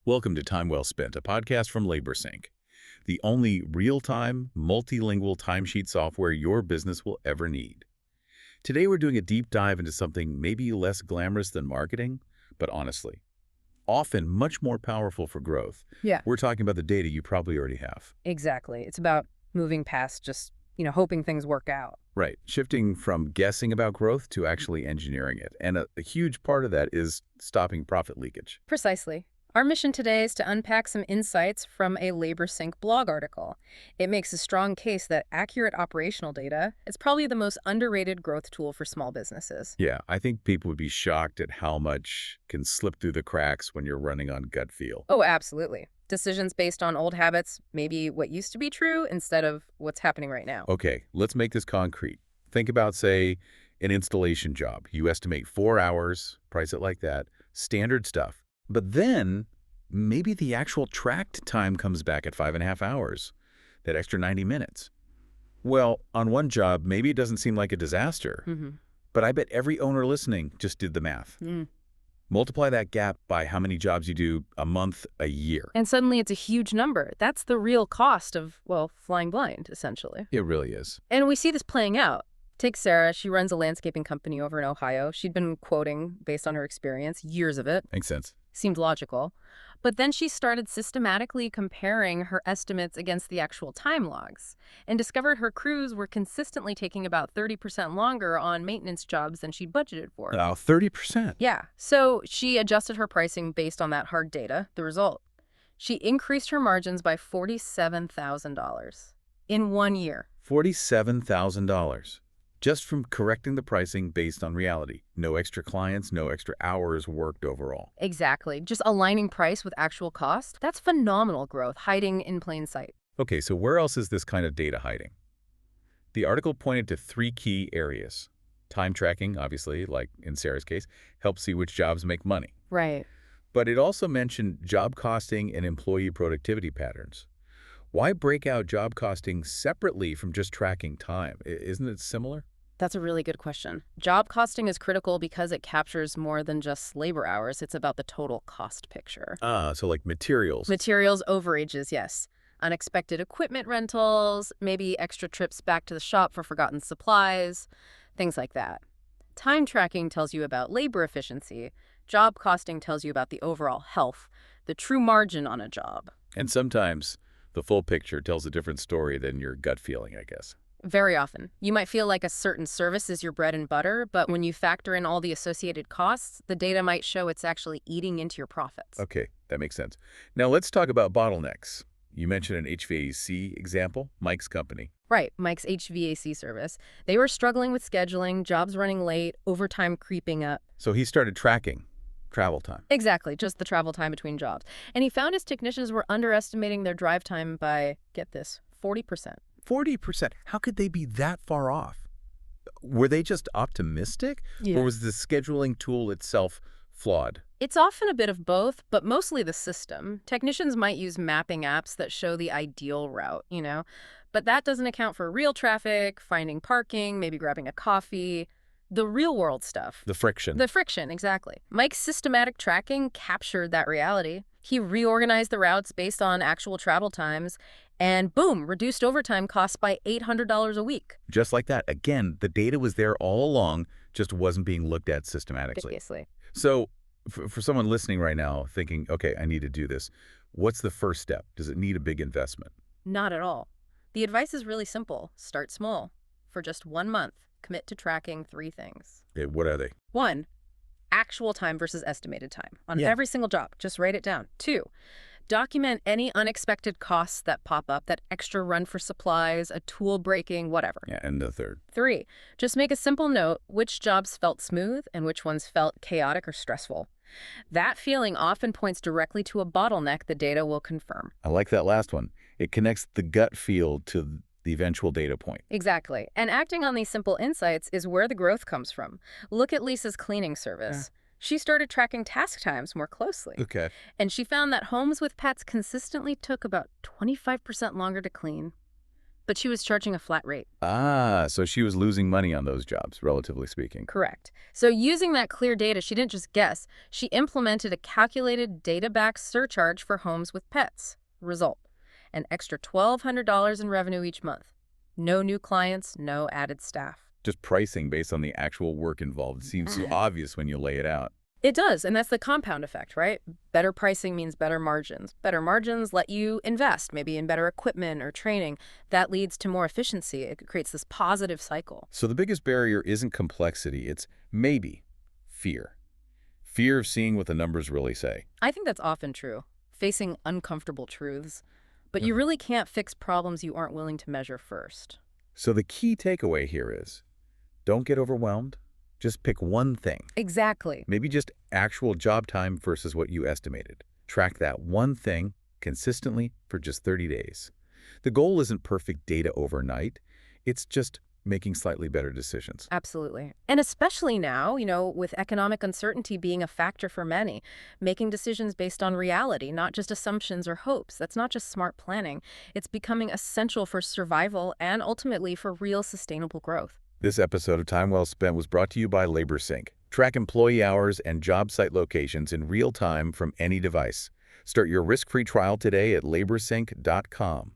Welcome to Time Well Spent, a podcast from LaborSync, the only real-time, multilingual timesheet software your business will ever need. Today we're doing a deep dive into something maybe less glamorous than marketing, but honestly, often much more powerful for growth. Yeah, We're talking about the data you probably already have. exactly. It's about moving past just, hoping things work out. Right, shifting from guessing about growth to actually engineering it. And a huge part of that is stopping profit leakage. Precisely. Our mission today is to unpack some insights from a LaborSync blog article. It makes a strong case that accurate operational data is probably the most underrated growth tool for small businesses. Yeah, I think people would be shocked at how much can slip through the cracks when you're running on gut feel. Oh, absolutely. Decisions based on old habits, maybe what used to be true instead of what's happening right now. Okay, let's make this concrete. Think about, say, an installation job. You estimate 4 hours, price it like that, standard stuff. But then maybe the actual tracked time comes back at 5.5 hours, that extra 90 minutes. Well, on one job, maybe it doesn't seem like a disaster, but I bet every owner listening just did the math. Multiply that gap by how many jobs you do a month, a year. And suddenly it's a huge number. That's the real cost of, well, flying blind, essentially. It really is. And we see this playing out. Take Sarah. She runs a landscaping company over in Ohio. She'd been quoting, based on her experience, years of it. Makes sense. Seemed logical. But then she started systematically comparing her estimates against the actual time logs and discovered her crews were consistently taking about 30% longer on maintenance jobs than she'd budgeted for. Oh, 30%. Yeah. So she adjusted her pricing based on that hard data. The result? She increased her margins by $47,000 in 1 year. $47,000. Just from correcting the pricing based on reality. No extra clients, no extra hours worked overall. Exactly. Just aligning price with actual cost. That's phenomenal growth hiding in plain sight. Okay, so where else is this kind of data hiding? The article pointed to 3 key areas. Time tracking, obviously, like in Sarah's case, helps see which jobs make money. Right. But it also mentioned job costing and employee productivity patterns. Why break out job costing separately from just tracking time? Isn't it similar? That's a really good question. Job costing is critical because it captures more than just labor hours. It's about the total cost picture. So like materials. Materials, overages, yes. Unexpected equipment rentals, maybe extra trips back to the shop for forgotten supplies, things like that. Time tracking tells you about labor efficiency. Job costing tells you about the overall health, the true margin on a job. And sometimes the full picture tells a different story than your gut feeling, I guess. Very often. You might feel like a certain service is your bread and butter, but when you factor in all the associated costs, the data might show it's actually eating into your profits. Okay, that makes sense. Now let's talk about bottlenecks. You mentioned an HVAC example, Mike's company. Right, Mike's HVAC service. They were struggling with scheduling, jobs running late, overtime creeping up. So he started tracking travel time. Exactly, just the travel time between jobs. And he found his technicians were underestimating their drive time by, get this, 40%. 40%. How could they be that far off? Were they just optimistic? Yeah. Or was the scheduling tool itself flawed? It's often a bit of both, but mostly the system. Technicians might use mapping apps that show the ideal route, but that doesn't account for real traffic, finding parking, maybe grabbing a coffee, the real-world stuff. The friction. The friction, exactly. Mike's systematic tracking captured that reality. He reorganized the routes based on actual travel times and, boom, reduced overtime costs by $800 a week. Just like that. Again, the data was there all along, just wasn't being looked at systematically. Obviously. So for someone listening right now thinking, okay, I need to do this, what's the first step? Does it need a big investment? Not at all. The advice is really simple. Start small. For just 1 month, commit to tracking 3 things. Okay, what are they? 1, actual time versus estimated time on every single job. Just write it down. 2, document any unexpected costs that pop up, that extra run for supplies, a tool breaking, whatever. Yeah, and the third. 3, just make a simple note which jobs felt smooth and which ones felt chaotic or stressful. That feeling often points directly to a bottleneck the data will confirm. I like that last one. It connects the gut feel to the eventual data point. Exactly. And acting on these simple insights is where the growth comes from. Look at Lisa's cleaning service. She started tracking task times more closely. Okay. And she found that homes with pets consistently took about 25% longer to clean. but she was charging a flat rate. Ah, so she was losing money on those jobs, relatively speaking. Correct. So using that clear data, she didn't just guess. She implemented a calculated data-backed surcharge for homes with pets. Result: an extra $1,200 in revenue each month. No new clients, no added staff. Just pricing based on the actual work involved seems so obvious when you lay it out. It does, and that's the compound effect, right? Better pricing means better margins. Better margins let you invest, maybe in better equipment or training. That leads to more efficiency. It creates this positive cycle. So the biggest barrier isn't complexity, it's maybe fear. Fear of seeing what the numbers really say. I think that's often true, facing uncomfortable truths. But you Mhm. really can't fix problems you aren't willing to measure first. So the key takeaway here is, don't get overwhelmed. Just pick one thing. Exactly. Maybe just actual job time versus what you estimated. Track that one thing consistently for just 30 days. The goal isn't perfect data overnight. It's just making slightly better decisions. Absolutely. And especially now, with economic uncertainty being a factor for many, making decisions based on reality, not just assumptions or hopes. That's not just smart planning. It's becoming essential for survival and ultimately for real sustainable growth. This episode of Time Well Spent was brought to you by LaborSync. Track employee hours and job site locations in real time from any device. Start your risk-free trial today at laborsync.com.